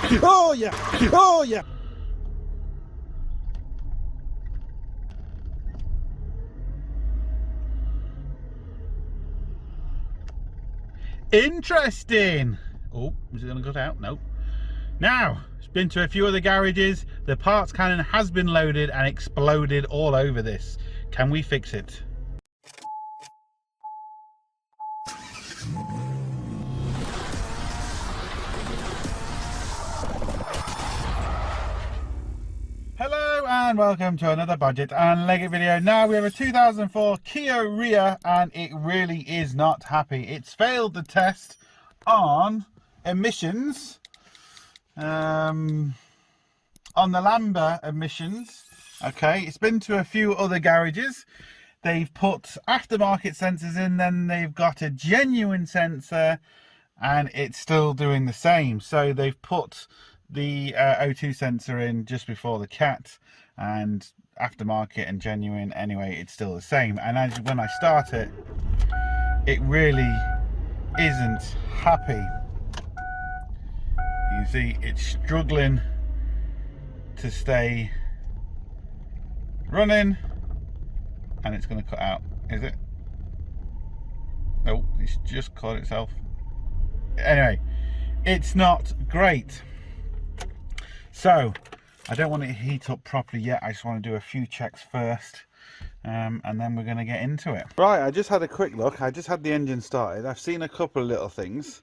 Oh yeah! Oh yeah! Interesting. Oh, is it going to cut out? No. Now, it's been to a few other garages. The parts cannon has been loaded and exploded all over this. Can we fix it? Hello and welcome to another Bodgit and Leggit video. Now we have a 2004 Kia Rio and it really is not happy. It's failed the test on emissions, on the Lambda emissions. Okay, it's been to a few other garages. They've put aftermarket sensors in, then they've got a genuine sensor and it's still doing the same. So they've put the O2 sensor in just before the cat, and aftermarket and genuine, anyway, it's still the same. And as when I start it, it really isn't happy. You see it's struggling to stay running, and it's going to cut out. Is it? Oh, it's just caught itself. Anyway, it's not great. So I don't want it to heat up properly yet. I just want to do a few checks first, and then we're going to get into it. Right, I just had a quick look. I just had the engine started. I've seen a couple of little things.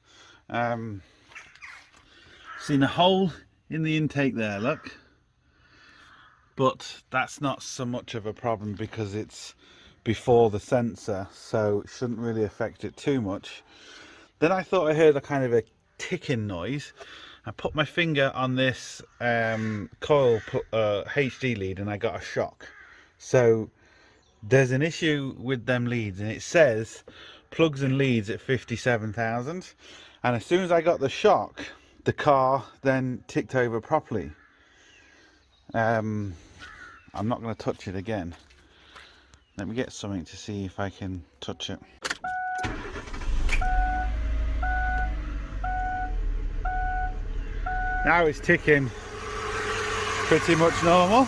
Seen a hole in the intake there, look. But that's not so much of a problem because it's before the sensor, so it shouldn't really affect it too much. Then I thought I heard a kind of a ticking noise. I put my finger on this coil HD lead and I got a shock. So there's an issue with them leads, and it says plugs and leads at 57,000. And as soon as I got the shock, the car then ticked over properly. I'm not going to touch it again. Let me get something to see if I can touch it. Now it's ticking pretty much normal.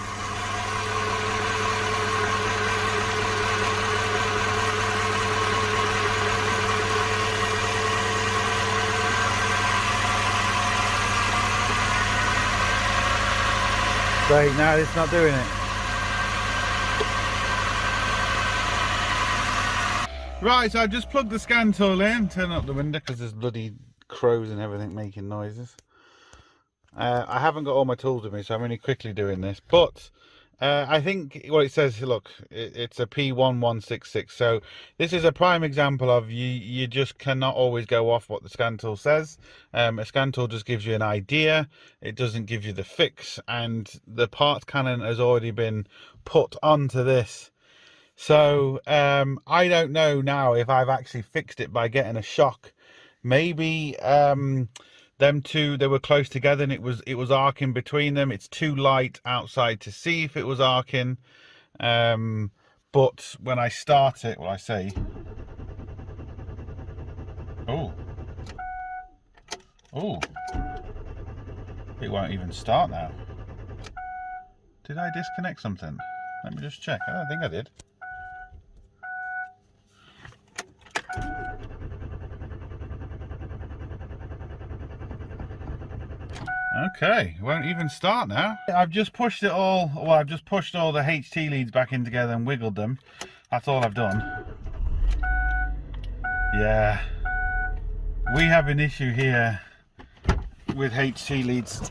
Great, now it's not doing it. Right, so I've just plugged the scan tool in, turn up the window because there's bloody crows and everything making noises. I haven't got all my tools with me, so I'm only quickly doing this, but I think what it says, look, it's a P1166, so this is a prime example of you just cannot always go off what the scan tool says. A scan tool just gives you an idea, it doesn't give you the fix, and the parts cannon has already been put onto this. So I don't know now if I've actually fixed it by getting a shock. Maybe them two, they were close together and it was arcing between them. It's too light outside to see if it was arcing, but when I start it, well, I say, oh, it won't even start now. Did I disconnect something? Let me just check. I don't think I did. Okay, it won't even start now. I've just pushed it all, well, I've just pushed all the HT leads back in together and wiggled them. That's all I've done. Yeah, we have an issue here with HT leads.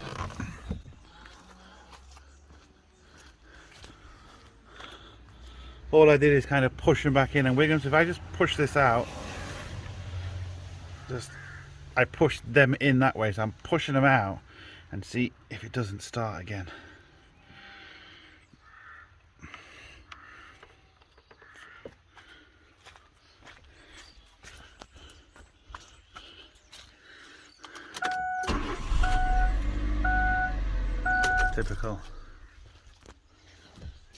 All I did is kind of push them back in and wiggle them. So if I just push this out, I pushed them in that way, so I'm pushing them out and see if it doesn't start again. Typical.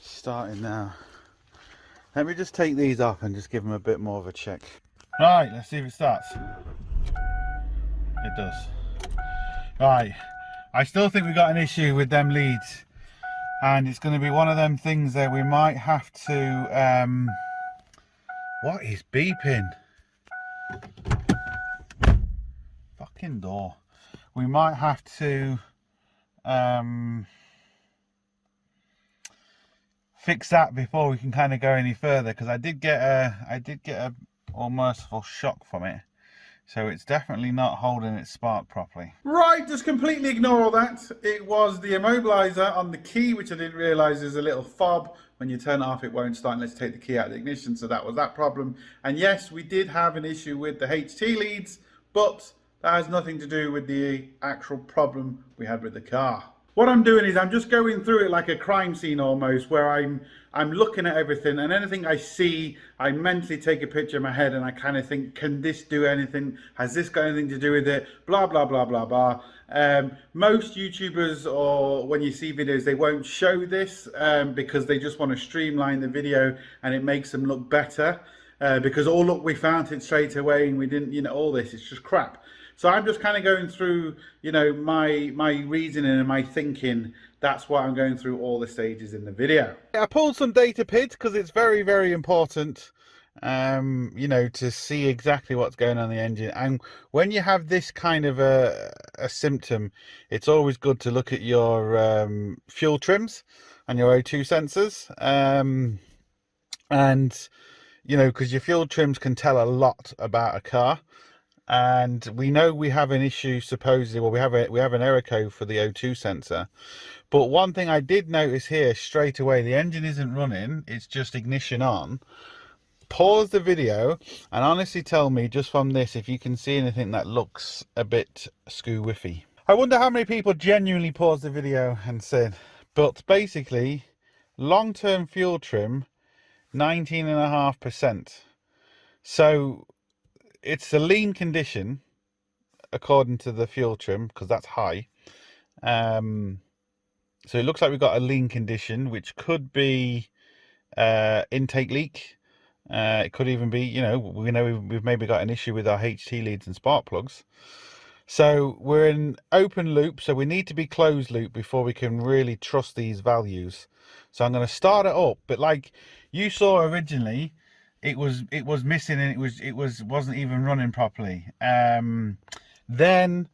Starting now. Let me just take these off and just give them a bit more of a check. Right, let's see if it starts. It does. Right, I still think we got an issue with them leads, and it's going to be one of them things that we might have to what is beeping? Fucking door. We might have to fix that before we can kind of go any further, because I did get a all merciful shock from it. So it's definitely not holding its spark properly. Right, just completely ignore all that. It was the immobilizer on the key, which I didn't realise is a little fob. When you turn it off, it won't start unless you take the key out of the ignition. So that was that problem. And yes, we did have an issue with the HT leads, but that has nothing to do with the actual problem we had with the car. What I'm doing is I'm just going through it like a crime scene almost, where I'm looking at everything, and anything I see, I mentally take a picture in my head and I kind of think, can this do anything? Has this got anything to do with it? Blah, blah, blah, blah, blah. Most YouTubers, or when you see videos, they won't show this because they just want to streamline the video and it makes them look better. Because, oh look, we found it straight away and we didn't, you know, all this, it's just crap. So I'm just kind of going through, you know, my reasoning and my thinking. That's why I'm going through all the stages in the video. I pulled some data PIDs because it's very, very important, you know, to see exactly what's going on in the engine. And when you have this kind of a symptom, it's always good to look at your fuel trims and your O2 sensors. And, you know, because your fuel trims can tell a lot about a car. And we know we have an issue, supposedly, well, we have an error code for the O2 sensor. But one thing I did notice here straight away, the engine isn't running, it's just ignition on. Pause the video and honestly tell me just from this if you can see anything that looks a bit screw-whiffy. I wonder how many people genuinely paused the video and said, but basically, long-term fuel trim, 19.5%. So it's a lean condition according to the fuel trim, because that's high. So it looks like we've got a lean condition, which could be intake leak. It could even be, you know we've maybe got an issue with our HT leads and spark plugs. So we're in open loop, so we need to be closed loop before we can really trust these values. So I'm going to start it up, but like you saw originally, it was missing and it wasn't even running properly. Then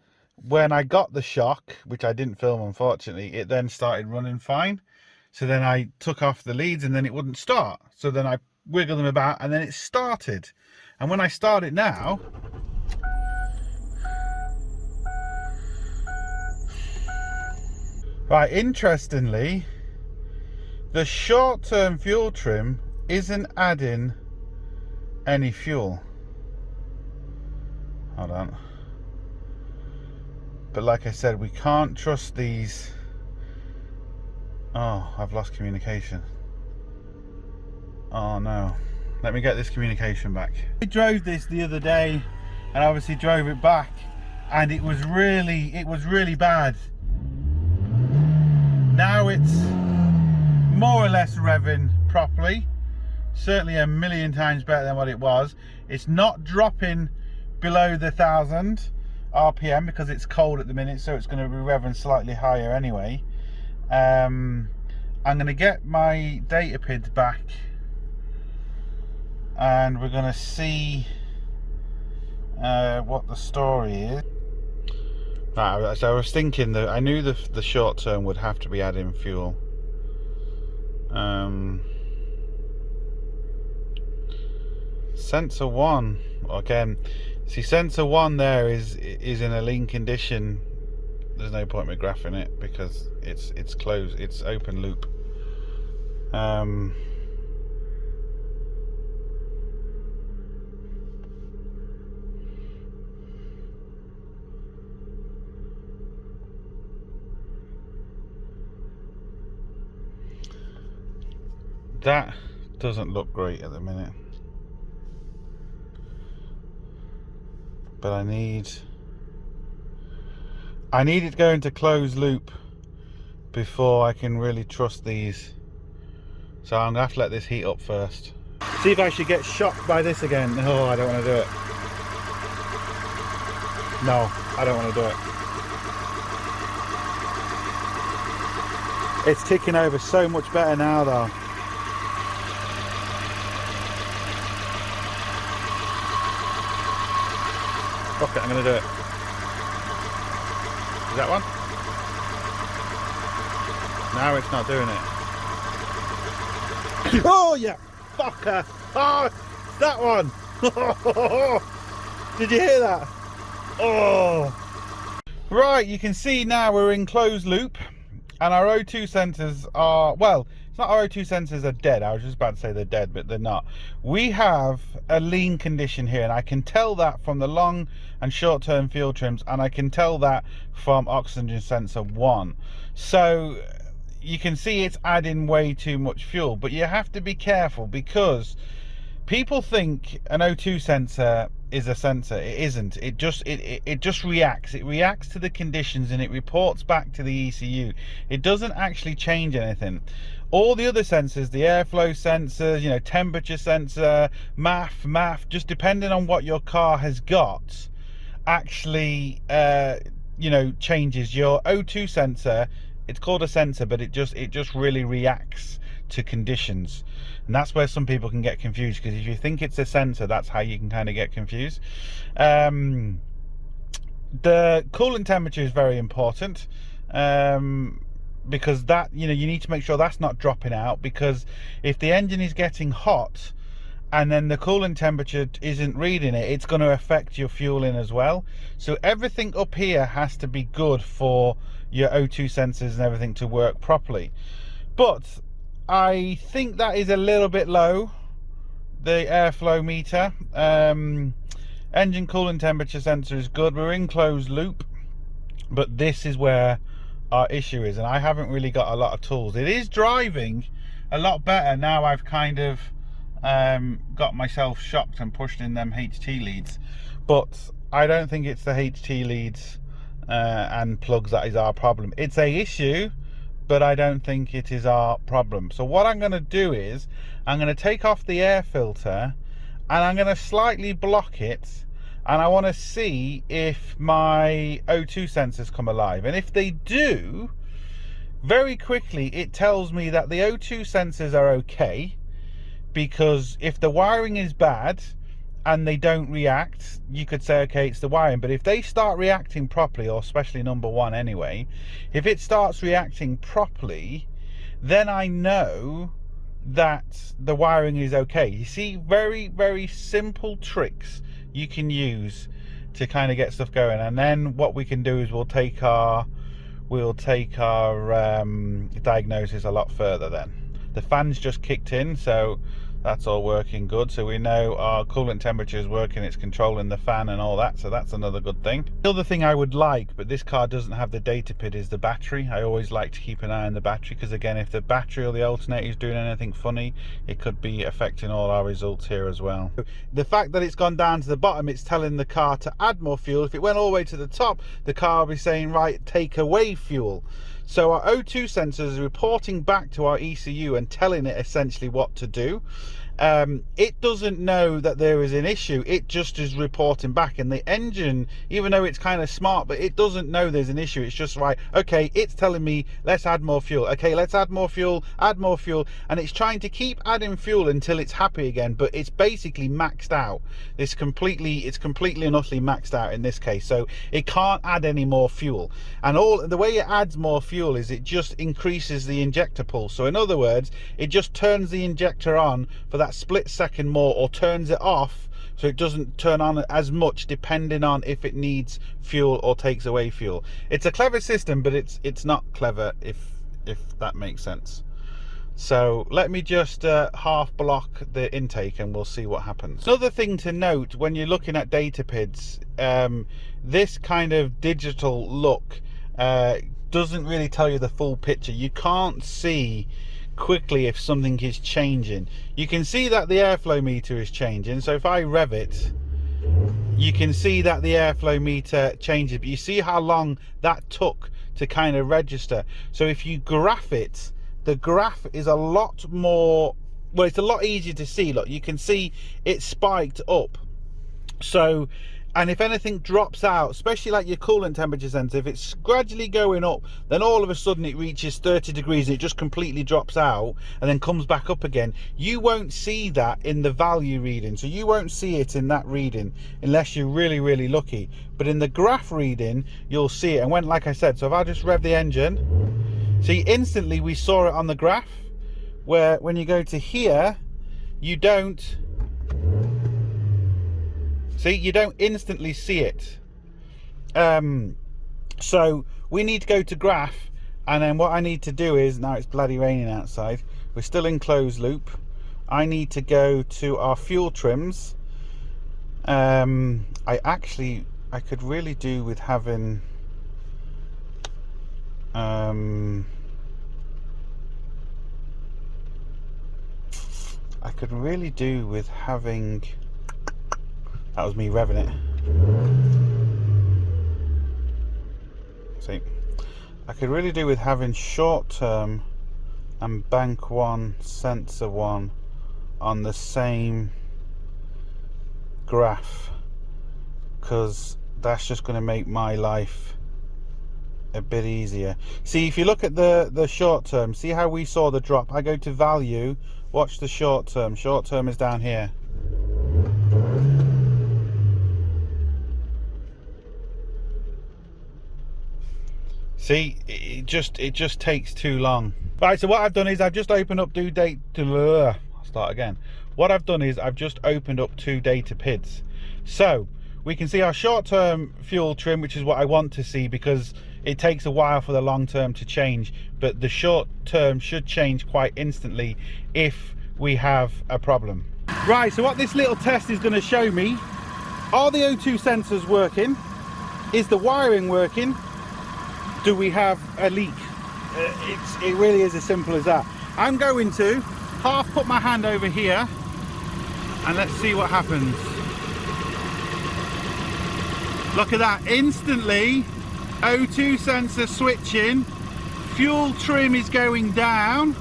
when I got the shock, which I didn't film unfortunately, it then started running fine. So then I took off the leads and then it wouldn't start. So then I wiggled them about and then it started. And when I start it now, right, interestingly, the short-term fuel trim isn't adding any fuel. Hold on. But like I said, we can't trust these. Oh, I've lost communication. Oh no. Let me get this communication back. I drove this the other day and obviously drove it back, and it was really bad. Now it's more or less revving properly. Certainly a million times better than what it was. It's not dropping below the 1000 RPM because it's cold at the minute, so it's going to be revving slightly higher anyway. I'm going to get my data PIDs back and we're going to see what the story is. Right, so I was thinking that I knew the short term would have to be adding fuel. Sensor 1, again, see sensor 1 there is in a lean condition. There's no point in me graphing it because it's closed, it's open loop. That doesn't look great at the minute. But I need it to go into closed loop before I can really trust these. So I'm gonna have to let this heat up first. See if I should get shocked by this again. Oh, I don't want to do it. No, I don't want to do it. It's ticking over so much better now though. Fuck it, I'm gonna do it. Is that one? No, it's not doing it. Oh yeah, fucker! Oh, it's that one! Did you hear that? Oh! Right, you can see now we're in closed loop, and our O2 sensors are, well, it's not our O2 sensors are dead. I was just about to say they're dead, but they're not. We have a lean condition here, and I can tell that from the long and short-term fuel trims, and I can tell that from oxygen sensor 1. So you can see it's adding way too much fuel, but you have to be careful because people think an O2 sensor is a sensor. It isn't. It just reacts. It reacts to the conditions and it reports back to the ECU. It doesn't actually change anything. All the other sensors, the airflow sensors, you know, temperature sensor, MAF, just depending on what your car has got, actually you know, changes. Your O2 sensor, it's called a sensor, but it just really reacts to conditions, and that's where some people can get confused, because if you think it's a sensor, that's how you can kind of get confused. The coolant temperature is very important, because that, you know, you need to make sure that's not dropping out, because if the engine is getting hot and then the coolant temperature isn't reading it, it's going to affect your fueling as well. So everything up here has to be good for your O2 sensors and everything to work properly. But I think that is a little bit low, the airflow meter. Engine coolant temperature sensor is good. We're in closed loop, but this is where our issue is, and I haven't really got a lot of tools. It is driving a lot better now. I've kind of got myself shocked and pushed in them HT leads, but I don't think it's the HT leads and plugs that is our problem. It's a issue, but I don't think it is our problem. So what I'm going to do is I'm going to take off the air filter and I'm going to slightly block it, and I want to see if my O2 sensors come alive, and if they do, very quickly it tells me that the O2 sensors are okay, because if the wiring is bad and they don't react, you could say, okay, it's the wiring. But if they start reacting properly, or especially number 1 anyway, if it starts reacting properly, then I know that the wiring is okay. You see, very, very simple tricks you can use to kind of get stuff going. And then what we can do is we'll take our diagnosis a lot further then. The fan's just kicked in, so that's all working good. So we know our coolant temperature is working, it's controlling the fan and all that, so that's another good thing. The other thing I would like, but this car doesn't have the data pid, is the battery. I always like to keep an eye on the battery, because again, if the battery or the alternator is doing anything funny, it could be affecting all our results here as well. The fact that it's gone down to the bottom, it's telling the car to add more fuel. If it went all the way to the top, the car will be saying, right, take away fuel. So our O2 sensors are reporting back to our ECU and telling it essentially what to do. It doesn't know that there is an issue, it just is reporting back, and the engine, even though it's kind of smart, but it doesn't know there's an issue. It's just right, okay, it's telling me let's add more fuel, okay, let's add more fuel, and it's trying to keep adding fuel until it's happy again, but it's basically maxed out. It's completely and utterly maxed out in this case, so it can't add any more fuel. And all the way it adds more fuel is it just increases the injector pulse. So in other words, it just turns the injector on for that split second more, or turns it off so it doesn't turn on as much, depending on if it needs fuel or takes away fuel. It's a clever system, but it's not clever, if that makes sense. So let me just half block the intake and we'll see what happens. Another thing to note when you're looking at data PIDs, this kind of digital look doesn't really tell you the full picture. You can't see quickly if something is changing. You can see that the airflow meter is changing, so if I rev it, you can see that the airflow meter changes, but you see how long that took to kind of register. So if you graph it, the graph is a lot more, well, it's a lot easier to see. Look, you can see it spiked up. So And if anything drops out, especially like your coolant temperature sensor, if it's gradually going up, then all of a sudden it reaches 30 degrees and it just completely drops out and then comes back up again, you won't see that in the value reading. So you won't see it in that reading unless you're really, really lucky. But in the graph reading, you'll see it. And when, like I said, so if I just rev the engine, see, instantly we saw it on the graph, where when you go to here, you don't. See, you don't instantly see it. So we need to go to graph, and then what I need to do is, now it's bloody raining outside, we're still in closed loop. I need to go to our fuel trims. I could really do with having that was me revving it. See, I could really do with having short term and bank one, sensor one on the same graph, because that's just going to make my life a bit easier. See, if you look at the short term, see how we saw the drop. I go to value, watch the short term. Short term is down here. See, it just takes too long. Right, so what I've done is I've just opened up I'll start again. What I've done is I've just opened up two data PIDs. So we can see our short-term fuel trim, which is what I want to see, because it takes a while for the long term to change, but the short term should change quite instantly if we have a problem. Right, so what this little test is going to show me, are the O2 sensors working? Is the wiring working? Do we have a leak? It really is as simple as that. I'm going to half put my hand over here and let's see what happens. Look at that, instantly O2 sensor switching, fuel trim is going down.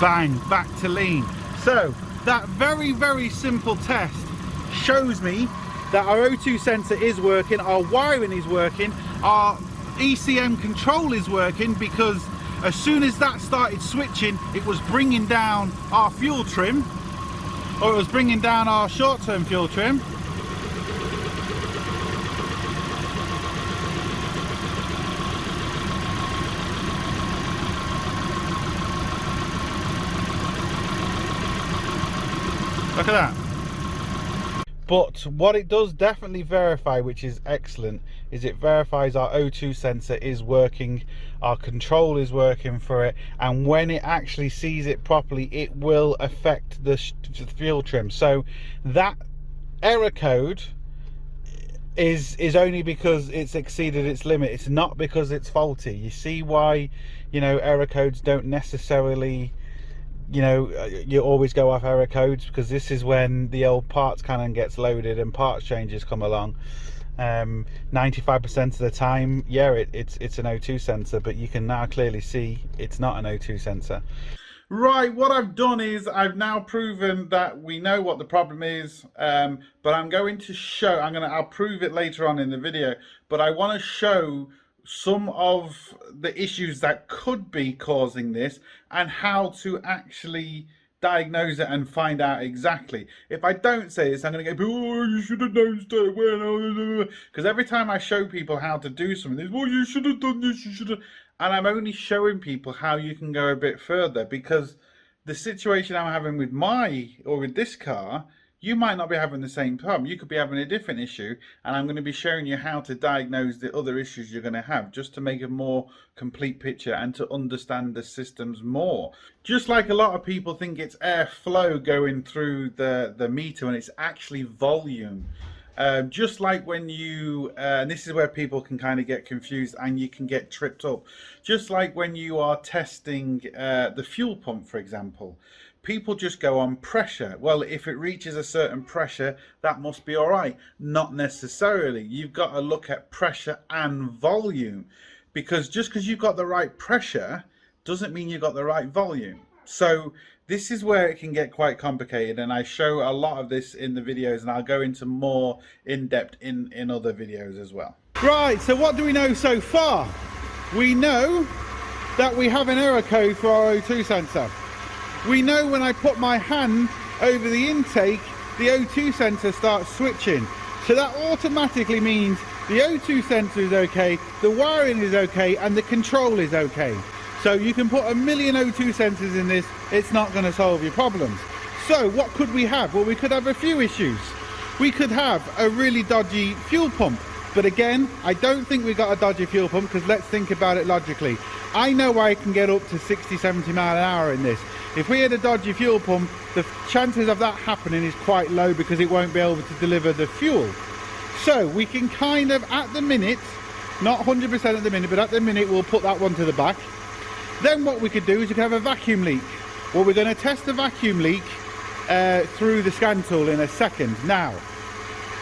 Bang, back to lean. So that very, very simple test shows me that our O2 sensor is working, our wiring is working, our ECM control is working, because as soon as that started switching, it was bringing down our fuel trim, or it was bringing down our short-term fuel trim. Look at that. But what it does definitely verify, which is excellent, is it verifies our O2 sensor is working, our control is working for it, and when it actually sees it properly, it will affect the fuel trim. So that error code is only because it's exceeded its limit. It's not because it's faulty. You see why, you know, error codes don't necessarily, you know, you always go off error codes, because this is when the old parts cannon gets loaded and parts changes come along. 95% of the time, yeah, it's an O2 sensor, but you can now clearly see it's not an O2 sensor. Right, what I've done is I've now proven that we know what the problem is, but I'm going to show, I'll prove it later on in the video, but I want to show some of the issues that could be causing this and how to actually diagnose it and find out exactly. If I don't say this, I'm going to go, oh, you should have known straight away, because every time I show people how to do something, there's, well, you should have done this, you should have, and I'm only showing people how you can go a bit further, because the situation I'm having with this car, you might not be having the same problem. You could be having a different issue, and I'm going to be showing you how to diagnose the other issues you're going to have, just to make a more complete picture and to understand the systems more. Just like a lot of people think it's airflow going through the meter, and it's actually volume. Just like when you, and this is where people can kind of get confused and you can get tripped up. Just like when you are testing the fuel pump, for example. People just go on pressure. Well, if it reaches a certain pressure, that must be all right. Not necessarily. You've got to look at pressure and volume, because just because you've got the right pressure doesn't mean you've got the right volume. So this is where it can get quite complicated, and I show a lot of this in the videos, and I'll go into more in-depth in other videos as well. Right, so what do we know so far? We know that we have an error code for our O2 sensor. We know when I put my hand over the intake, the O2 sensor starts switching. So that automatically means the O2 sensor is okay, the wiring is okay, and the control is okay. So you can put a million O2 sensors in this, it's not going to solve your problems. So what could we have? Well, we could have a few issues. We could have a really dodgy fuel pump. But again, I don't think we got a dodgy fuel pump, because let's think about it logically. I know I can get up to 60, 70 mile an hour in this. If we had a dodgy fuel pump, the chances of that happening is quite low, because it won't be able to deliver the fuel. So we can kind of, at the minute, not 100% at the minute, but at the minute we'll put that one to the back. Then what we could do is we could have a vacuum leak. Well, we're going to test the vacuum leak through the scan tool in a second. Now,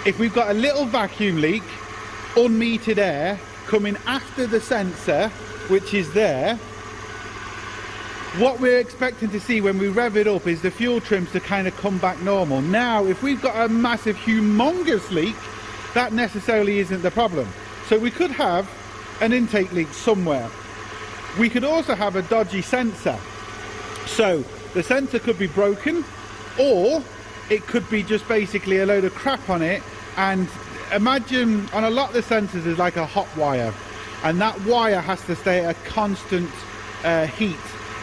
if we've got a little vacuum leak, unmetered air coming after the sensor, which is there, what we're expecting to see when we rev it up is the fuel trims to kind of come back normal. Now, if we've got a massive, humongous leak, that necessarily isn't the problem. So we could have an intake leak somewhere. We could also have a dodgy sensor. So the sensor could be broken, or it could be just basically a load of crap on it. And imagine on a lot of the sensors there's like a hot wire, and that wire has to stay at a constant heat,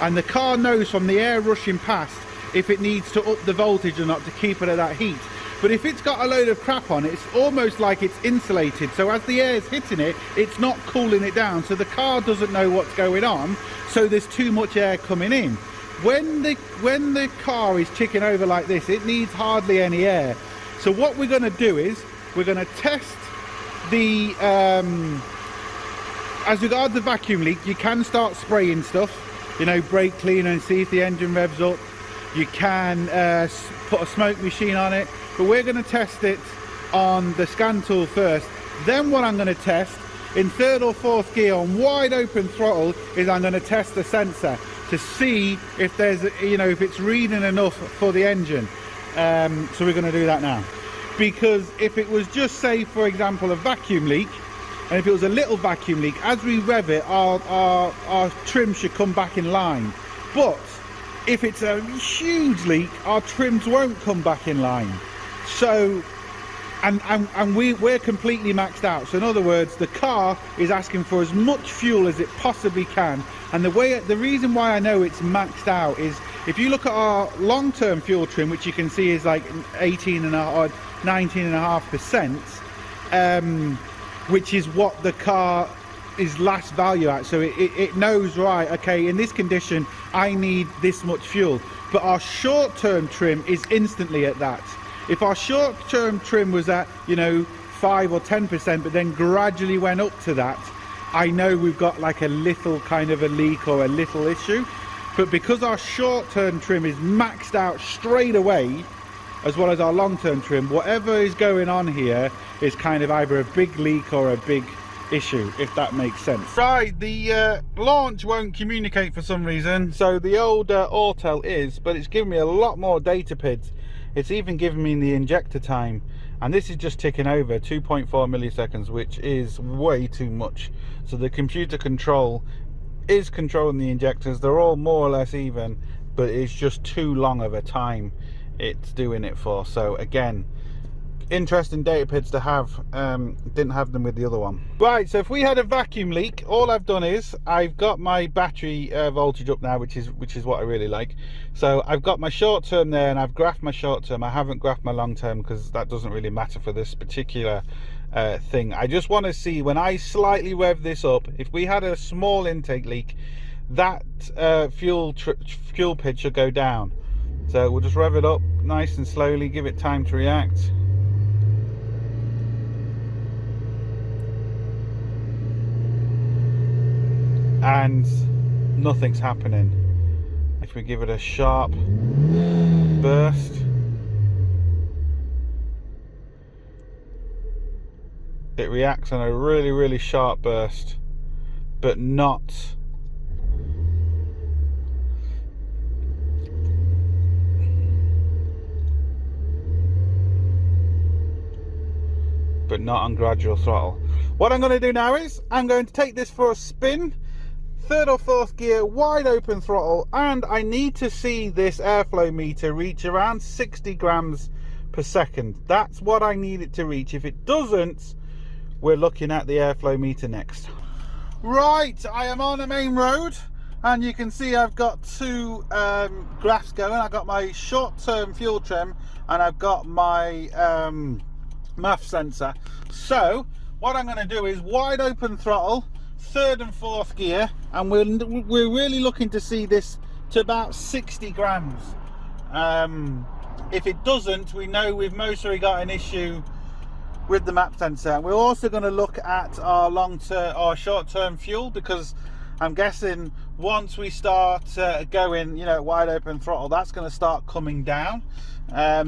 and the car knows from the air rushing past if it needs to up the voltage or not to keep it at that heat. But if it's got a load of crap on it, it's almost like it's insulated, so as the air is hitting it, it's not cooling it down, so the car doesn't know what's going on, so there's too much air coming in. When the car is ticking over like this, it needs hardly any air. So what we're going to do is we're going to test the as regards the vacuum leak. You can start spraying stuff, you know, brake cleaner, and see if the engine revs up. You can put a smoke machine on it, but we're going to test it on the scan tool first. Then what I'm going to test in third or fourth gear on wide open throttle is I'm going to test the sensor to see if there's, you know, if it's reading enough for the engine. So we're going to do that now, because if it was just, say for example, a vacuum leak, and if it was a little vacuum leak, as we rev it, our trim should come back in line. But if it's a huge leak, our trims won't come back in line. So, and we're completely maxed out. So in other words, the car is asking for as much fuel as it possibly can. And the reason why I know it's maxed out is if you look at our long-term fuel trim, which you can see is like 19.5%, which is what the car is last value at. So it knows, right, okay, in this condition I need this much fuel. But our short-term trim is instantly at that. If our short-term trim was at, you know, 5 or 10%, but then gradually went up to that, I know we've got like a little kind of a leak or a little issue. But because our short-term trim is maxed out straight away, as well as our long-term trim, whatever is going on here is kind of either a big leak or a big issue, if that makes sense. Right, the launch won't communicate for some reason, so the old Autel is, but it's giving me a lot more data PIDs. It's even giving me the injector time, and this is just ticking over 2.4 milliseconds, which is way too much. So the computer control is controlling the injectors. They're all more or less even, but it's just too long of a time it's doing it for. So again, interesting data PIDs to have. Didn't have them with the other one. Right, so if we had a vacuum leak, all I've done is I've got my battery voltage up now, which is what I really like. So I've got my short term there, and I've graphed my short term. I haven't graphed my long term because that doesn't really matter for this particular thing. I just want to see when I slightly rev this up, if we had a small intake leak, that fuel PID should go down. So we'll just rev it up nice and slowly, give it time to react. And nothing's happening. If we give it a sharp burst, it reacts on a really sharp burst, but not but not on gradual throttle. What I'm going to do now is I'm going to take this for a spin, third or fourth gear, wide open throttle, and I need to see this airflow meter reach around 60 grams per second. That's what I need it to reach. If it doesn't, we're looking at the airflow meter next. Right, I am on a main road, and you can see I've got two graphs going. I've got my short-term fuel trim, and I've got my MAF sensor. So what I'm going to do is wide open throttle, third and fourth gear, and we're really looking to see this to about 60 grams. If it doesn't, we know we've mostly got an issue with the map sensor. We're also going to look at our short-term fuel, because I'm guessing once we start going, you know, wide open throttle, that's going to start coming down,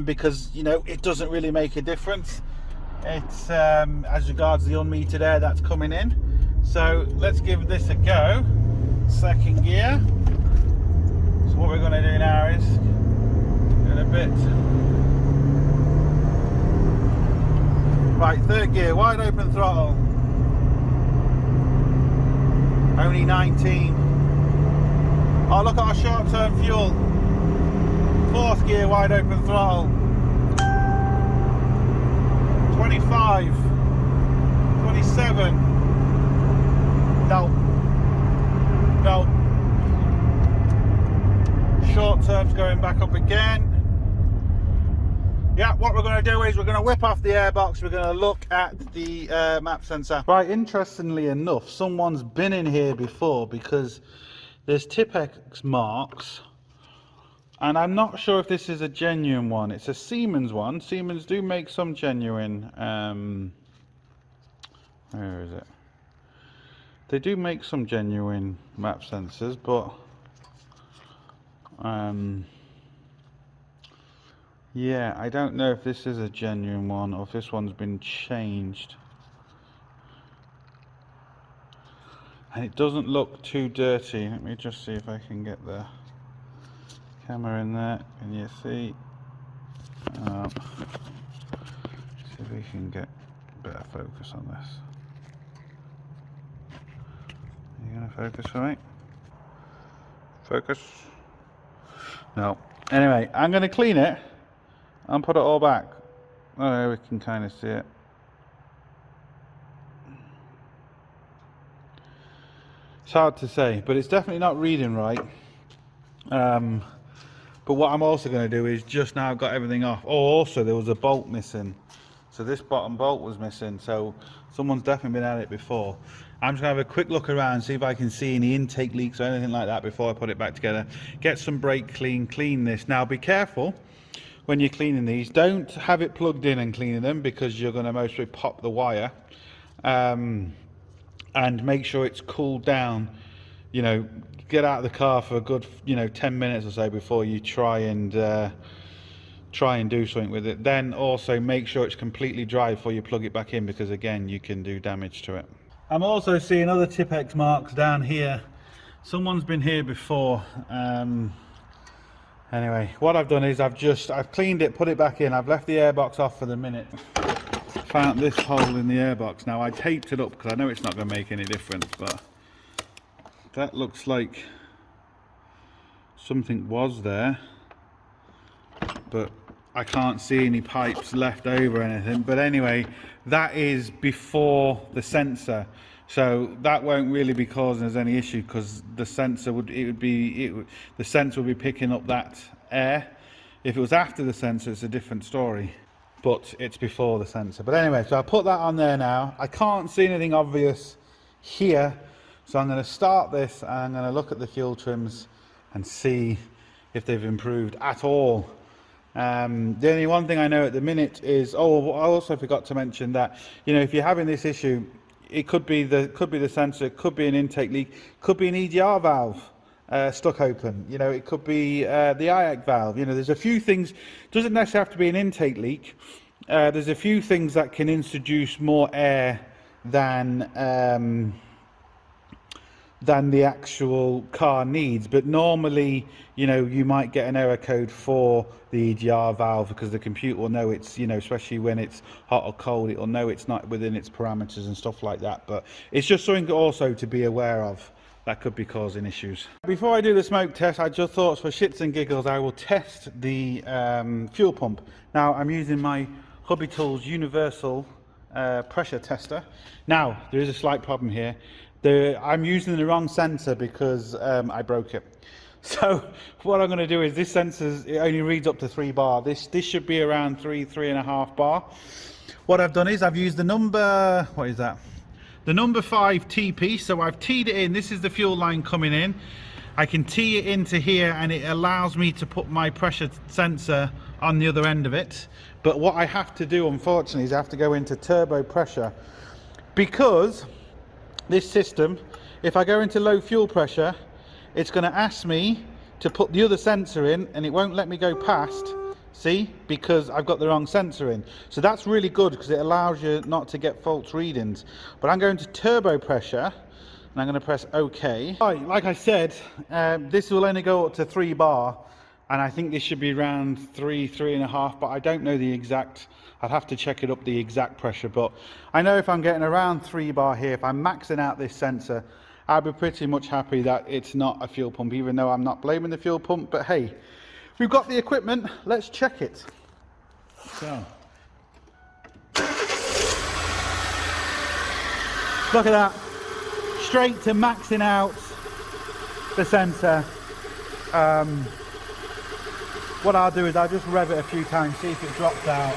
because, you know, it doesn't really make a difference. It's as regards the unmetered air that's coming in. So let's give this a go. Second gear. So what we're going to do now is in a bit. Right, third gear, wide open throttle. Only 19. Oh, look at our short-term fuel. Fourth gear, wide open throttle. 25. 27. No. No. Short term's going back up again. Yeah, what we're going to do is we're going to whip off the airbox. We're going to look at the map sensor. Right, interestingly enough, someone's been in here before, because there's Tipex marks, and I'm not sure if this is a genuine one. It's a Siemens one. Siemens do make some genuine, where is it? They do make some genuine map sensors, but yeah, I don't know if this is a genuine one or if this one's been changed. And it doesn't look too dirty. Let me just see if I can get the camera in there. Can you see? See if we can get better focus on this. Are you going to focus for me? Focus? No. Anyway, I'm going to clean it and put it all back. Oh, there we can kind of see it. It's hard to say, but it's definitely not reading right. But what I'm also going to do is just now got everything off. Oh, also there was a bolt missing. So this bottom bolt was missing. So someone's definitely been at it before. I'm just going to have a quick look around, see if I can see any intake leaks or anything like that before I put it back together. Get some brake clean this. Now be careful when you're cleaning these. Don't have it plugged in and cleaning them, because you're going to mostly pop the wire. And make sure it's cooled down. You know, get out of the car for a good, 10 minutes or so before you try and do something with it. Then also make sure it's completely dry before you plug it back in, because again, you can do damage to it. I'm also seeing other Tipex marks down here. Someone's been here before. Anyway, what I've done is I've cleaned it, put it back in. I've left the airbox off for the minute. Found this hole in the airbox. Now I taped it up because I know it's not going to make any difference, but that looks like something was there, but I can't see any pipes left over or anything. But anyway, that is before the sensor, so that won't really be causing us any issue, because the sensor would be picking up that air. If it was after the sensor, it's a different story, but it's before the sensor. But anyway, so I put that on there now. I can't see anything obvious here, so I'm going to start this and I'm going to look at the fuel trims and see if they've improved at all. The only one thing I know at the minute is, I also forgot to mention that, if you're having this issue, it could be the sensor, it could be an intake leak, could be an EGR valve stuck open, it could be the IAC valve. There's a few things. Doesn't necessarily have to be an intake leak. There's a few things that can introduce more air than than the actual car needs. But normally, you know, you might get an error code for the EGR valve because the computer will know it's, you know, especially when it's hot or cold, it'll know it's not within its parameters and stuff like that. But it's just something also to be aware of that could be causing issues. Before I do the smoke test, I just thought for shits and giggles I will test the fuel pump. Now I'm using my Hobby Tools universal pressure tester. Now there is a slight problem here. I'm using the wrong sensor because I broke it. So what I'm going to do is, this sensor, it only reads up to 3 bar. This should be around 3.5 bar. What I've done is I've used the number, what is that? The number 5 TP. So I've teed it in. This is the fuel line coming in. I can tee it into here and it allows me to put my pressure sensor on the other end of it. But what I have to do, unfortunately, is I have to go into turbo pressure, because this system, if I go into low fuel pressure, it's going to ask me to put the other sensor in and it won't let me go past, see, because I've got the wrong sensor in. So that's really good because it allows you not to get false readings. But I'm going to turbo pressure and I'm going to press OK. Right, like I said, this will only go up to 3 bar, and I think this should be around 3.5, but I don't know the exact. I'd have to check it up, the exact pressure, but I know if I'm getting around 3 bar here, if I'm maxing out this sensor, I'd be pretty much happy that it's not a fuel pump, even though I'm not blaming the fuel pump. But hey, we've got the equipment, let's check it. So, look at that, straight to maxing out the sensor. What I'll do is I'll just rev it a few times, see if it drops out.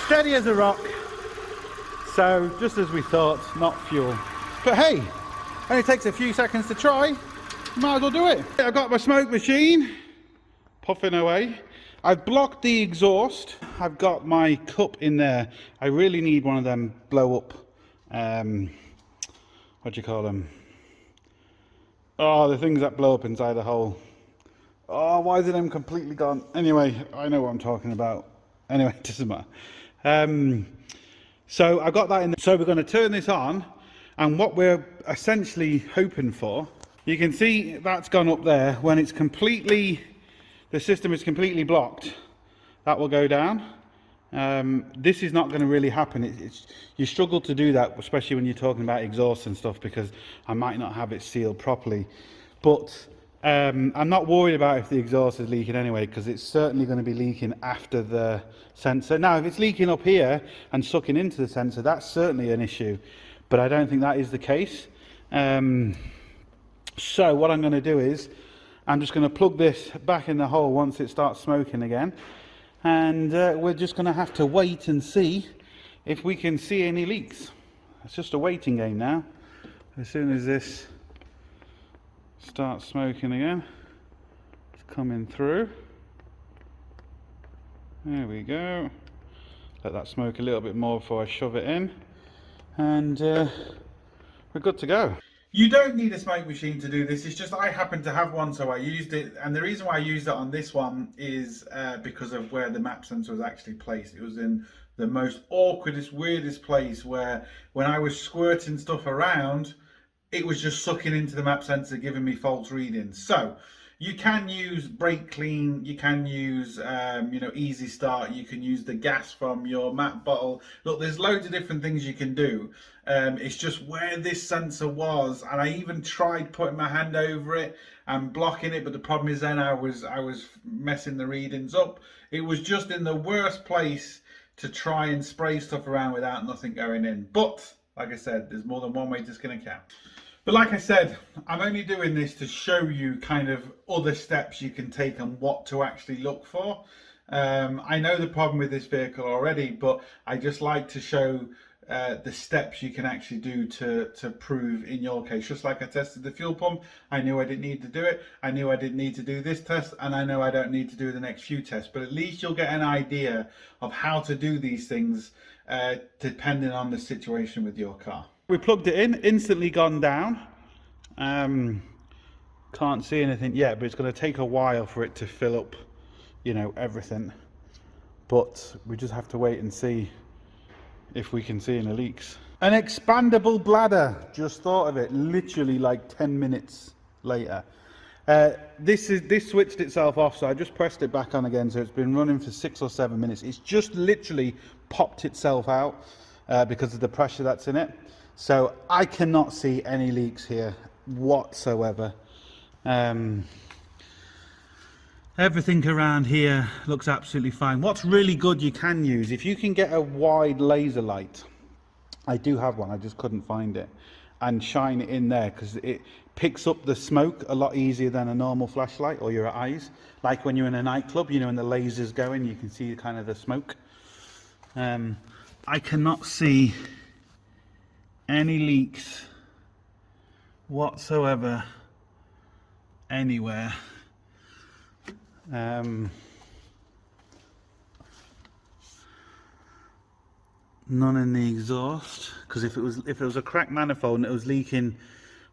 Steady as a rock. So just as we thought, not fuel. But hey, only takes a few seconds to try. Might as well do it. I've got my smoke machine puffing away. I've blocked the exhaust. I've got my cup in there. I really need one of them blow up, what do you call them? Oh, the things that blow up inside the hole. Oh, why is it them completely gone? Anyway, I know what I'm talking about. Anyway, it doesn't matter. So I got that in there. So we're going to turn this on, and what we're essentially hoping for, you can see that's gone up there. When it's completely, the system is completely blocked, that will go down. This is not going to really happen. You struggle to do that, especially when you're talking about exhaust and stuff, because I might not have it sealed properly. But I'm not worried about if the exhaust is leaking anyway, because it's certainly going to be leaking after the sensor. Now, if it's leaking up here and sucking into the sensor, that's certainly an issue, but I don't think that is the case. So what I'm going to do is I'm just going to plug this back in the hole once it starts smoking again, and we're just going to have to wait and see if we can see any leaks. It's just a waiting game now. As soon as this starts smoking again, it's coming through. There we go. Let that smoke a little bit more before I shove it in, and we're good to go. You don't need a smoke machine to do this. It's just I happen to have one, so I used it. And the reason why I used it on this one is because of where the map sensor was actually placed. It was in the most awkwardest, weirdest place, where when I was squirting stuff around, it was just sucking into the map sensor, giving me false readings. So you can use brake clean, you can use easy start, you can use the gas from your map bottle. Look, there's loads of different things you can do. It's just where this sensor was, and I even tried putting my hand over it and blocking it, but the problem is then I was messing the readings up. It was just in the worst place to try and spray stuff around without nothing going in. But like I said, there's more than one way to skin a cat. But like I said, I'm only doing this to show you kind of other steps you can take and what to actually look for. I know the problem with this vehicle already, but I just like to show the steps you can actually do to prove in your case. Just like I tested the fuel pump, I knew I didn't need to do it. I knew I didn't need to do this test, and I know I don't need to do the next few tests. But at least you'll get an idea of how to do these things depending on the situation with your car. We plugged it in, instantly gone down. Can't see anything yet, but it's going to take a while for it to fill up, you know, everything. But we just have to wait and see if we can see any leaks. An expandable bladder, just thought of it, literally like 10 minutes later. This switched itself off, so I just pressed it back on again, so it's been running for 6 or 7 minutes. It's just literally popped itself out because of the pressure that's in it. So I cannot see any leaks here whatsoever. Everything around here looks absolutely fine. What's really good you can use, if you can get a wide laser light, I do have one, I just couldn't find it, and shine it in there, because it picks up the smoke a lot easier than a normal flashlight or your eyes. Like when you're in a nightclub, you know, when the laser's going, you can see kind of the smoke. I cannot see any leaks whatsoever anywhere. None in the exhaust, because if it was a cracked manifold and it was leaking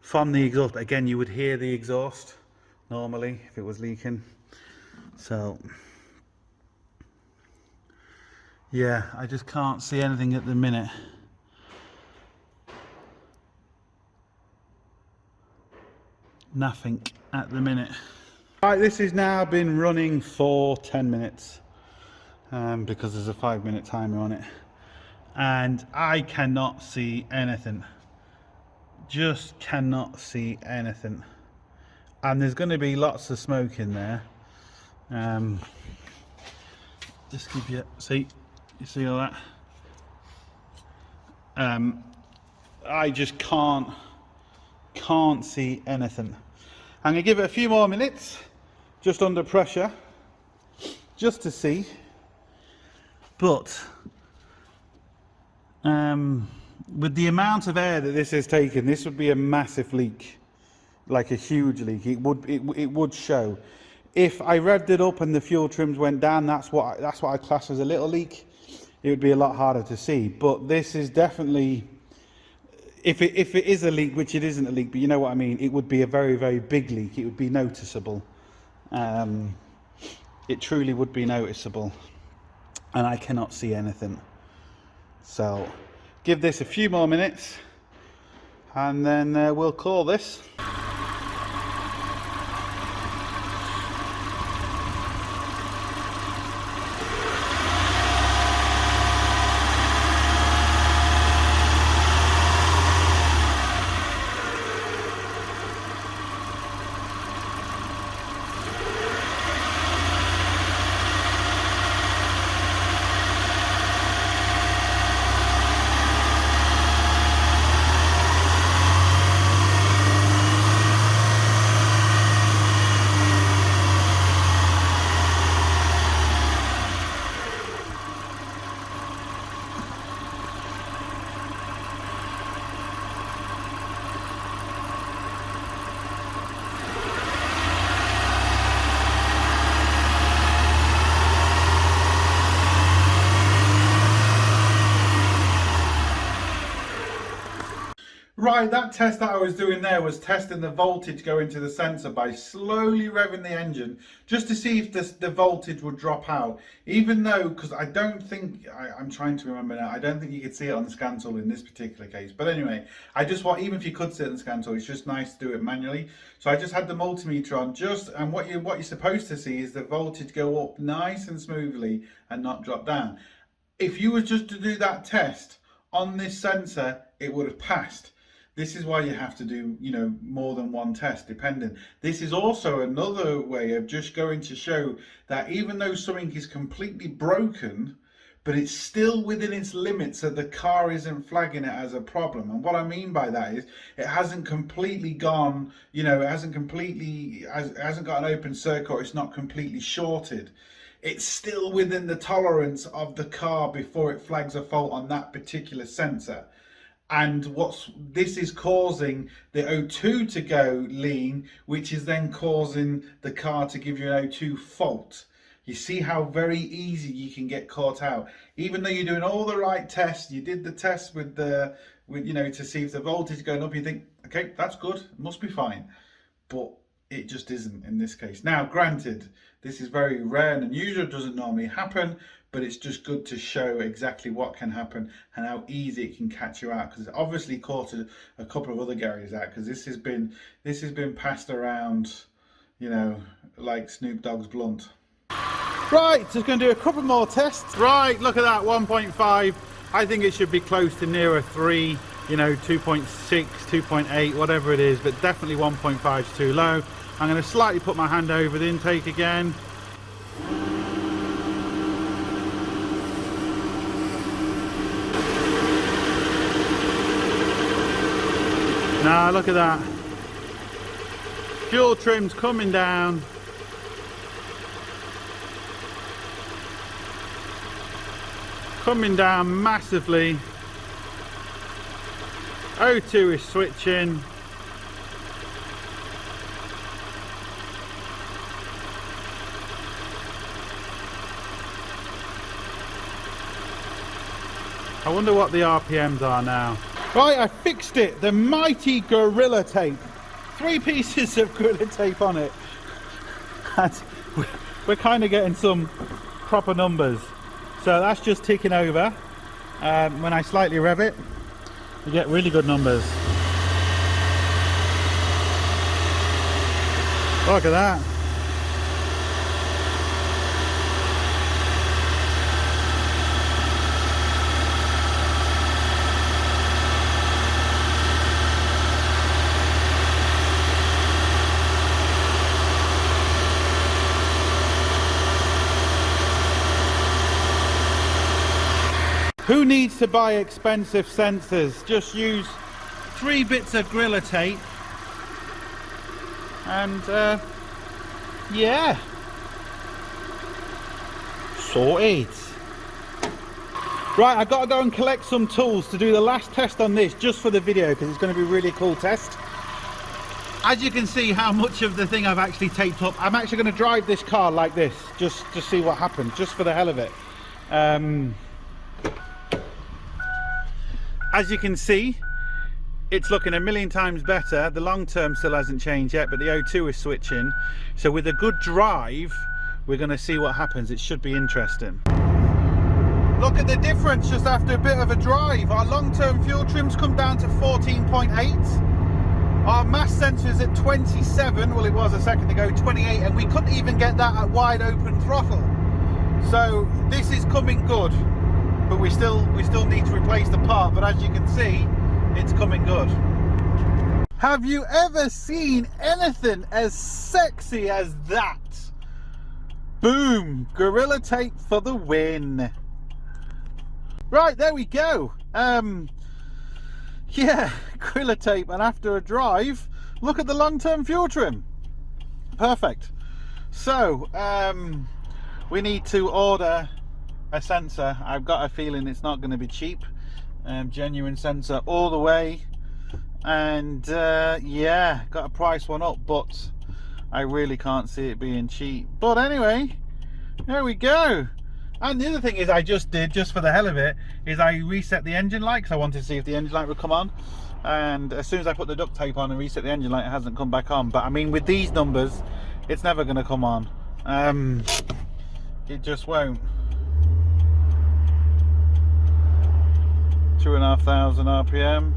from the exhaust, again you would hear the exhaust normally if it was leaking. So yeah, I just can't see anything at the minute. Nothing at the minute. Right, this has now been running for 10 minutes because there's a 5-minute timer on it, and I cannot see anything. Just cannot see anything. And there's going to be lots of smoke in there. Just give you, you see all that? I just can't see anything. I'm going to give it a few more minutes, just under pressure, just to see. But with the amount of air that this has taken, this would be a massive leak, like a huge leak. It would show. If I revved it up and the fuel trims went down, that's what I class as a little leak. It would be a lot harder to see. But this is definitely, if it is a leak, which it isn't a leak, but you know what I mean, it would be a very, very big leak. It would be noticeable. It truly would be noticeable. And I cannot see anything. So give this a few more minutes and then we'll call this. Right, that test that I was doing there was testing the voltage going to the sensor by slowly revving the engine just to see if the voltage would drop out. Even though, because I don't think, I'm trying to remember now, I don't think you could see it on the scan tool in this particular case. But anyway, I just want, even if you could see it on the scan tool, it's just nice to do it manually. So I just had the multimeter on and what you're supposed to see is the voltage go up nice and smoothly and not drop down. If you were just to do that test on this sensor, it would have passed. This is why you have to do, you know, more than one test depending. This is also another way of just going to show that even though something is completely broken, but it's still within its limits, so the car isn't flagging it as a problem. And what I mean by that is it hasn't completely gone, you know, it hasn't got an open circuit, it's not completely shorted. It's still within the tolerance of the car before it flags a fault on that particular sensor. And this is causing the O2 to go lean, which is then causing the car to give you an O2 fault. You see how very easy you can get caught out. Even though you're doing all the right tests, you did the test with you know, to see if the voltage is going up, you think, okay, that's good, must be fine. But it just isn't in this case. Now, granted, this is very rare and unusual, doesn't normally happen, but it's just good to show exactly what can happen and how easy it can catch you out, because it's obviously caught a couple of other Garys out, because this has been passed around, you know, like Snoop Dogg's blunt. Right, just going to do a couple more tests. Right, look at that, 1.5. I think it should be close to nearer 3, you know, 2.6, 2.8, whatever it is, but definitely 1.5 is too low. I'm going to slightly put my hand over the intake again. Now look at that. Fuel trim's coming down. Coming down massively. O2 is switching. I wonder what the RPMs are now. Right, I fixed it. The mighty Gorilla Tape. 3 pieces of Gorilla Tape on it. And we're kind of getting some proper numbers. So that's just ticking over. When I slightly rev it, you get really good numbers. Look at that. Who needs to buy expensive sensors? Just use 3 bits of Gorilla Tape and yeah, sorted. Right, I've got to go and collect some tools to do the last test on this, just for the video, because it's going to be a really cool test. As you can see how much of the thing I've actually taped up. I'm actually going to drive this car like this, just to see what happens, just for the hell of it. As you can see, it's looking a million times better. The long term still hasn't changed yet, but the O2 is switching. So with a good drive, we're going to see what happens. It should be interesting. Look at the difference just after a bit of a drive. Our long term fuel trim's come down to 14.8. Our mass sensor is at 27. Well, it was a second ago, 28, and we couldn't even get that at wide open throttle. So this is coming good. But we still need to replace the part, but as you can see, it's coming good. Have you ever seen anything as sexy as that? Boom! Gorilla Tape for the win. Right, there we go. Yeah, Gorilla Tape, and after a drive, look at the long-term fuel trim. Perfect. So, we need to order a sensor. I've got a feeling it's not going to be cheap. Genuine sensor all the way, and yeah, got to price one up, but I really can't see it being cheap. But anyway, there we go. And the other thing is, I just did, just for the hell of it, is I reset the engine light, because I wanted to see if the engine light would come on, and as soon as I put the duct tape on and reset the engine light, it hasn't come back on. But I mean, with these numbers, it's never going to come on. It just won't. 2,500 RPM.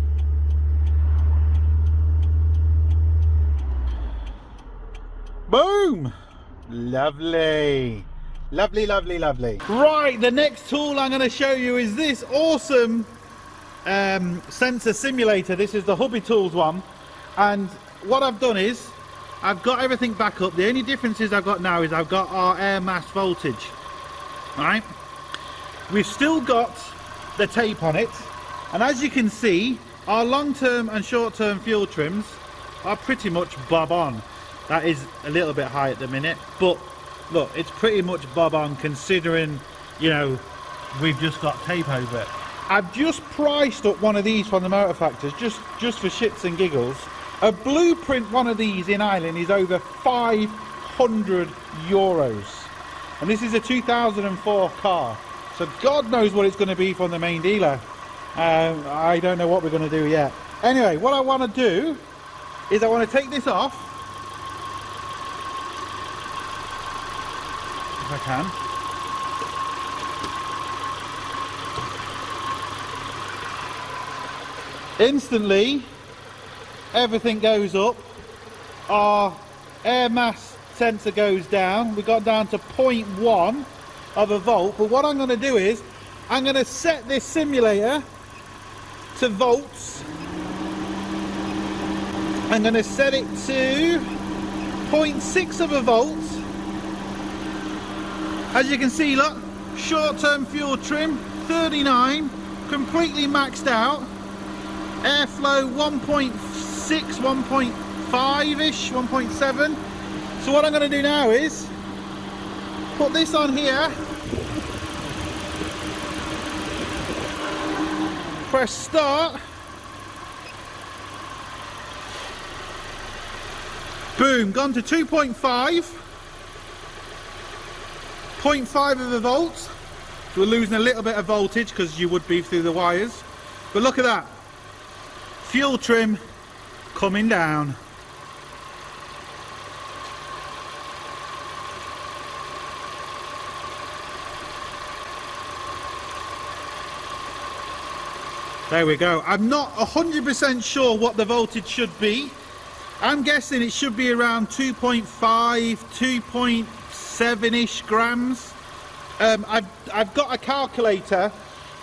Boom! Lovely. Lovely, lovely, lovely. Right, the next tool I'm going to show you is this awesome sensor simulator. This is the Hubby Tools one. And what I've done is, I've got everything back up. The only differences I've got now is I've got our air mass voltage. Right? We've still got the tape on it. And as you can see, our long-term and short-term fuel trims are pretty much bob on. That is a little bit high at the minute, but look, it's pretty much bob on considering, you know, we've just got tape over it. I've just priced up one of these from the motor factors, just for shits and giggles. A blueprint one of these in Ireland is over 500 euros. And this is a 2004 car. So God knows what it's going to be from the main dealer. I don't know what we're going to do yet. Anyway, what I want to do is I want to take this off if I can. Instantly, everything goes up. Our air mass sensor goes down. We got down to 0.1 of a volt. But what I'm going to do is, I'm going to set this simulator to volts. I'm going to set it to 0.6 of a volt. As you can see, look, short-term fuel trim 39, completely maxed out. Airflow 1.6, 1.5-ish, 1.7. So what I'm going to do now is put this on here, press start, boom, gone to 2.5, 0.5 of a volt. So we're losing a little bit of voltage because you would be through the wires, but look at that. Fuel trim coming down. There we go. I'm not 100% sure what the voltage should be. I'm guessing it should be around 2.5, 2.7-ish grams. I've got a calculator,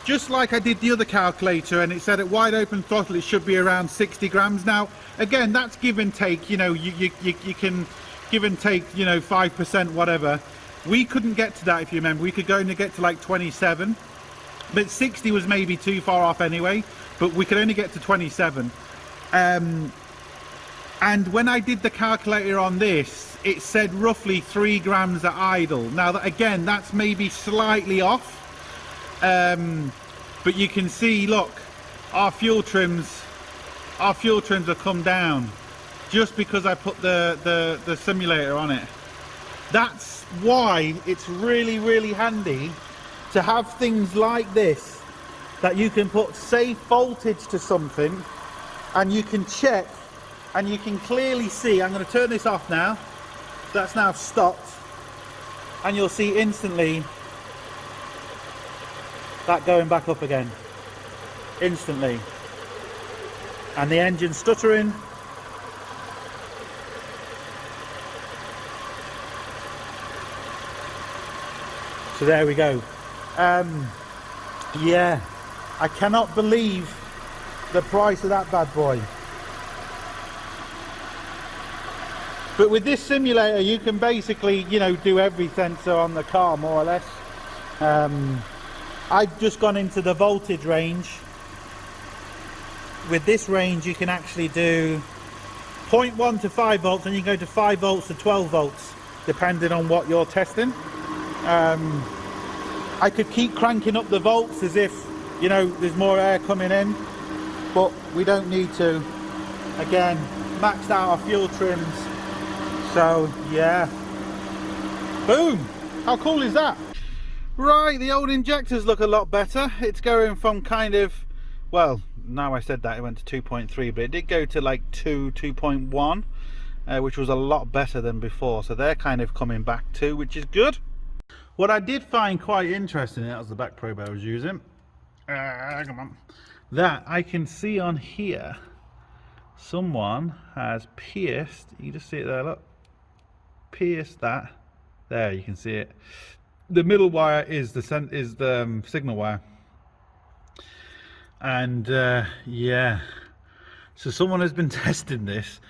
just like I did the other calculator, and it said at wide open throttle it should be around 60 grams. Now, again, that's give and take, you know, you can give and take, you know, 5%, whatever. We couldn't get to that, if you remember. We could go and get to like 27, but 60 was maybe too far off anyway, but we could only get to 27. And when I did the calculator on this, it said roughly 3 grams at idle. Now, again, that's maybe slightly off. But you can see, look, our fuel trims have come down just because I put the simulator on it. That's why it's really, really handy to have things like this, that you can put safe voltage to something and you can check and you can clearly see. I'm going to turn this off now. That's now stopped, and you'll see instantly that going back up again instantly, and the engine stuttering. So there we go. Yeah, I cannot believe the price of that bad boy. But with this simulator, you can basically, you know, do every sensor on the car more or less. I've just gone into the voltage range. With this range, you can actually do 0.1 to 5 volts, and you can go to 5 volts to 12 volts, depending on what you're testing. I could keep cranking up the volts as if, you know, there's more air coming in, but we don't need to. Again, maxed out our fuel trims. So yeah, boom, how cool is that? Right, the old injectors look a lot better. It's going from kind of, well, now I said that, it went to 2.3, but it did go to like 2.1, which was a lot better than before. So they're kind of coming back too, which is good. What I did find quite interesting, that was the back probe I was using, come on, that I can see on here, someone has pierced, you can just see it there, look, pierced that, there you can see it. The middle wire is the signal wire, and yeah, so someone has been testing this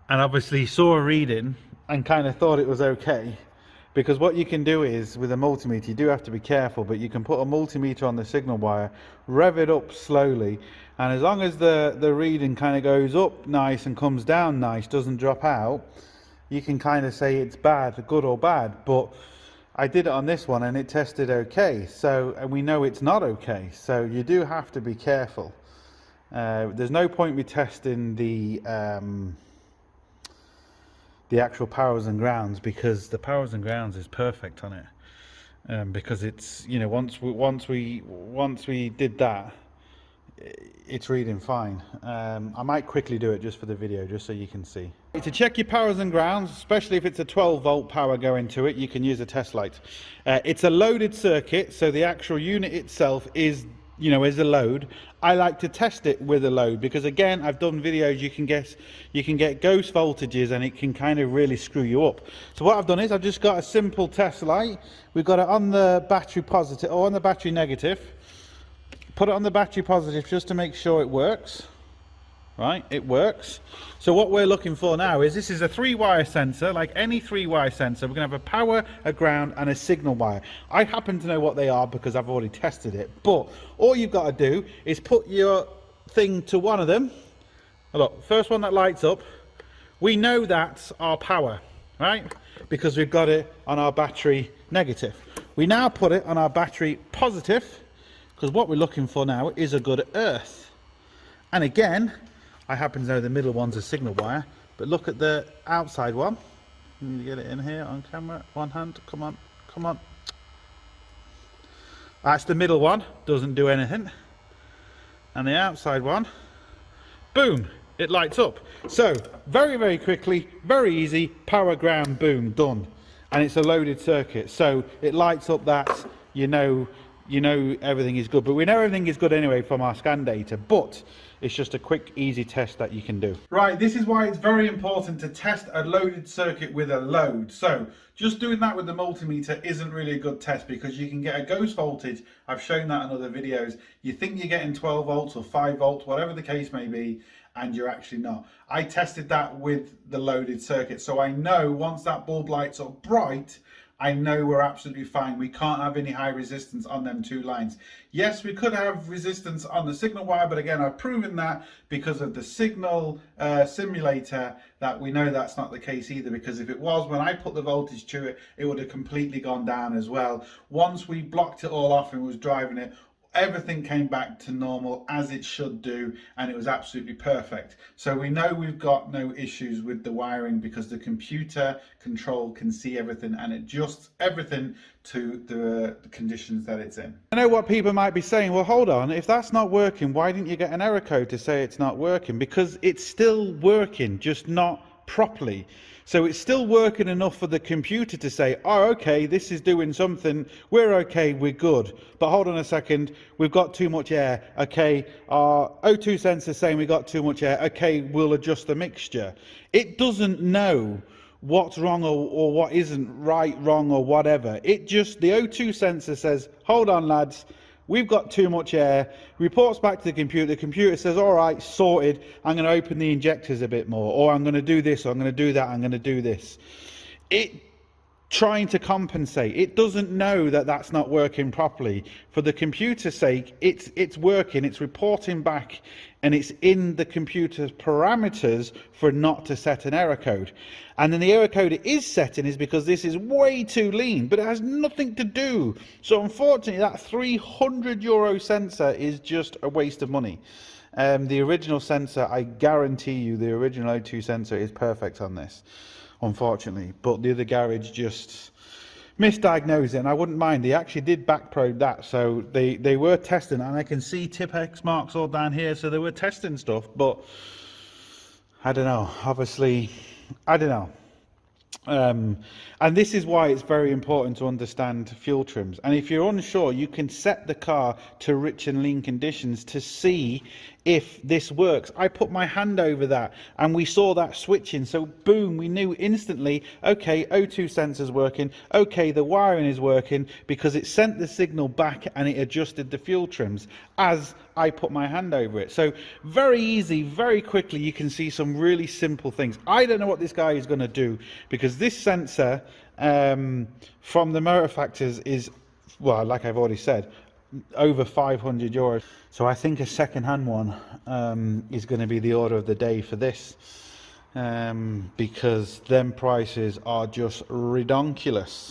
and obviously saw a reading and kind of thought it was okay, because what you can do is with a multimeter, you do have to be careful, but you can put a multimeter on the signal wire, rev it up slowly, and as long as the reading kind of goes up nice and comes down nice, doesn't drop out, you can kind of say it's bad, good or bad. But I did it on this one and it tested okay, so, and we know it's not okay, so you do have to be careful. There's no point me testing the actual powers and grounds, because the powers and grounds is perfect on it, because it's, you know, once we did that, it's reading fine. I might quickly do it just for the video, just so you can see. To check your powers and grounds, especially if it's a 12-volt power going to it, you can use a test light. It's a loaded circuit, so the actual unit itself is, is a load. I like to test it with a load because, again, I've done videos, you can get ghost voltages and it can kind of really screw you up. So what I've done is I've just got a simple test light. We've got it on the battery positive or on the battery negative. Put it on the battery positive just to make sure it works. Right, it works. So what we're looking for now is, this is a 3-wire sensor. Like any 3-wire sensor, we're going to have a power, a ground and a signal wire. I happen to know what they are because I've already tested it, but all you've got to do is put your thing to one of them. Look, first one that lights up, we know that's our power, right? Because we've got it on our battery negative. We now put it on our battery positive, because what we're looking for now is a good earth. And again, I happen to know the middle one's a signal wire, but look at the outside one. You need to get it in here on camera. One hand, come on, come on. That's the middle one, doesn't do anything. And the outside one, boom, it lights up. So, very, very quickly, very easy, power, ground, boom, done. And it's a loaded circuit, so it lights up that, you know everything is good. But we know everything is good anyway from our scan data, but it's just a quick, easy test that you can do. Right, this is why it's very important to test a loaded circuit with a load. So just doing that with the multimeter isn't really a good test, because you can get a ghost voltage. I've shown that in other videos. You think you're getting 12 volts or 5 volts, whatever the case may be, and you're actually not. I tested that with the loaded circuit, so I know once that bulb lights up bright, I know we're absolutely fine. We can't have any high resistance on them 2 lines. Yes, we could have resistance on the signal wire, but again, I've proven that because of the signal simulator, that we know that's not the case either, because if it was, when I put the voltage to it, it would have completely gone down as well. Once we blocked it all off and was driving it, everything came back to normal as it should do, and it was absolutely perfect. So we know we've got no issues with the wiring, because the computer control can see everything and adjusts everything to the conditions that it's in. I know what people might be saying, well, hold on, if that's not working, why didn't you get an error code to say it's not working? Because it's still working, just not properly. So it's still working enough for the computer to say, oh, okay, this is doing something, we're okay, we're good. But hold on a second, we've got too much air. Okay, our O2 sensor saying we got too much air. Okay, we'll adjust the mixture. It doesn't know what's wrong or what isn't right, wrong, or whatever. It just, the O2 sensor says, hold on, lads, we've got too much air, reports back to the computer says, all right, sorted, I'm going to open the injectors a bit more, or I'm going to do this, or I'm going to do that, I'm going to do this. It trying to compensate. It doesn't know that that's not working properly. For the computer's sake, it's working, it's reporting back, and it's in the computer's parameters for not to set an error code. And then the error code it is setting is because this is way too lean, but it has nothing to do. So unfortunately, that €300 sensor is just a waste of money. The original sensor, I guarantee you, the original O2 sensor is perfect on this, unfortunately. But the other garage just misdiagnosed it, and I wouldn't mind. They actually did backprobe that, so they were testing, and I can see tip X marks all down here, so they were testing stuff, but I don't know, obviously, I don't know. And this is why it's very important to understand fuel trims. And if you're unsure, you can set the car to rich and lean conditions to see if this works. I put my hand over that and we saw that switching, so boom, we knew instantly, okay, O2 sensor's working, okay, the wiring is working, because it sent the signal back and it adjusted the fuel trims as I put my hand over it. So very easy, very quickly, you can see some really simple things. I don't know what this guy is going to do, because this sensor from the motor factors is, well, like I've already said, over €500. So I think a second-hand one is going to be the order of the day for this, because them prices are just redonkulous.